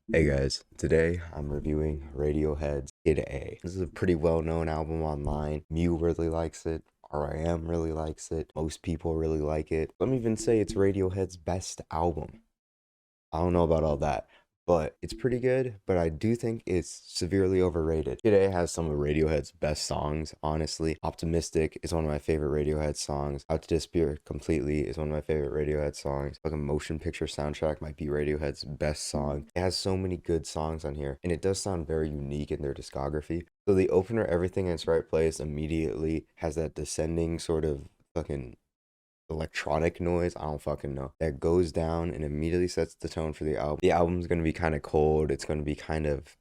Hey guys, today I'm reviewing Radiohead's Kid A. This is a pretty well-known album online. Mew really likes it. R.I.M. really likes it. Most people really like it. Let me even say it's Radiohead's best album. I don't know about all that, but it's pretty good. But I do think it's severely overrated. Kid A has some of Radiohead's best songs, honestly. Optimistic is one of my favorite Radiohead songs. Out to Disappear Completely is one of my favorite Radiohead songs. Like a motion picture soundtrack might be Radiohead's best song. It has so many good songs on here, and it does sound very unique in their discography. So the opener, Everything in Its Right Place, immediately has that descending sort of fucking electronic noise, I don't fucking know, that goes down and immediately sets the tone for the album. The album's gonna be kind of cold. It's gonna be kind of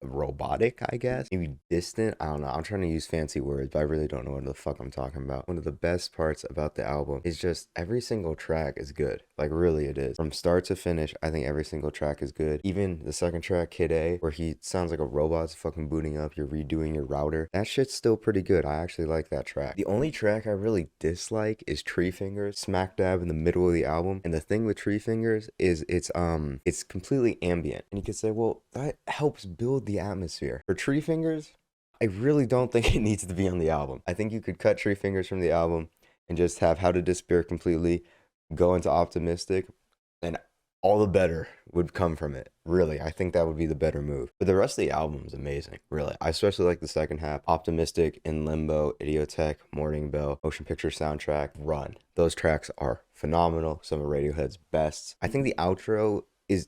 robotic, I guess. Maybe distant. I don't know. I'm trying to use fancy words, but I really don't know what the fuck I'm talking about. One of the best parts about the album is just every single track is good. Like, really, it is. From start to finish, I think every single track is good. Even the second track, Kid A, where he sounds like a robot's fucking booting up, you're redoing your router. That shit's still pretty good. I actually like that track. The only track I really dislike is Tree Fingers, smack dab in the middle of the album. And the thing with Tree Fingers is it's completely ambient. And you could say, well, that helps build the atmosphere. For Tree Fingers, I really don't think it needs to be on the album. I think you could cut Tree Fingers from the album and just have How to Disappear Completely, go into Optimistic, and all the better would come from it. Really, I think that would be the better move. But the rest of the album is amazing, really. I especially like the second half. Optimistic, In Limbo, Idiotech, Morning Bell, Motion Picture Soundtrack, Run. Those tracks are phenomenal. Some of Radiohead's best. I think the outro is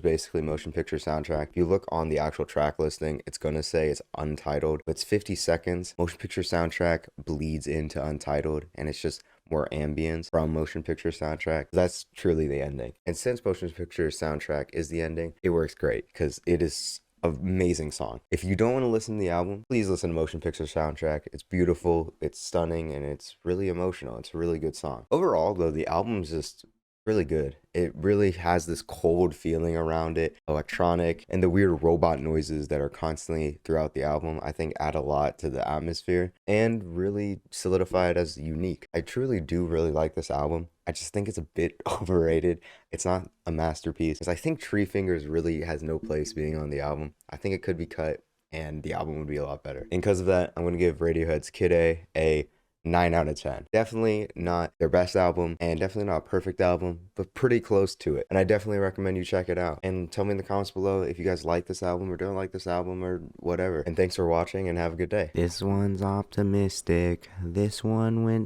basically motion picture soundtrack. If you look on the actual track listing, it's gonna say it's untitled, but it's 50 seconds. Motion picture soundtrack bleeds into untitled, and it's just more ambience from motion picture soundtrack. That's truly the ending. And since motion picture soundtrack is the ending, it works great because it is an amazing song. If you don't want to listen to the album, please listen to motion picture soundtrack. It's beautiful, it's stunning, and it's really emotional. It's a really good song. Overall, though, the album's just really good. It really has this cold feeling around it, electronic, and the weird robot noises that are constantly throughout the album, I think add a lot to the atmosphere and really solidify it as unique. I truly do really like this album. I just think it's a bit overrated. It's not a masterpiece. 'Cause I think Tree Fingers really has no place being on the album. I think it could be cut and the album would be a lot better. And because of that, I'm going to give Radiohead's Kid A 9 out of 10. Definitely not their best album and definitely not a perfect album, but pretty close to it. And I definitely recommend you check it out. And tell me in the comments below if you guys like this album or don't like this album or whatever. And thanks for watching and have a good day. This one's optimistic. This one went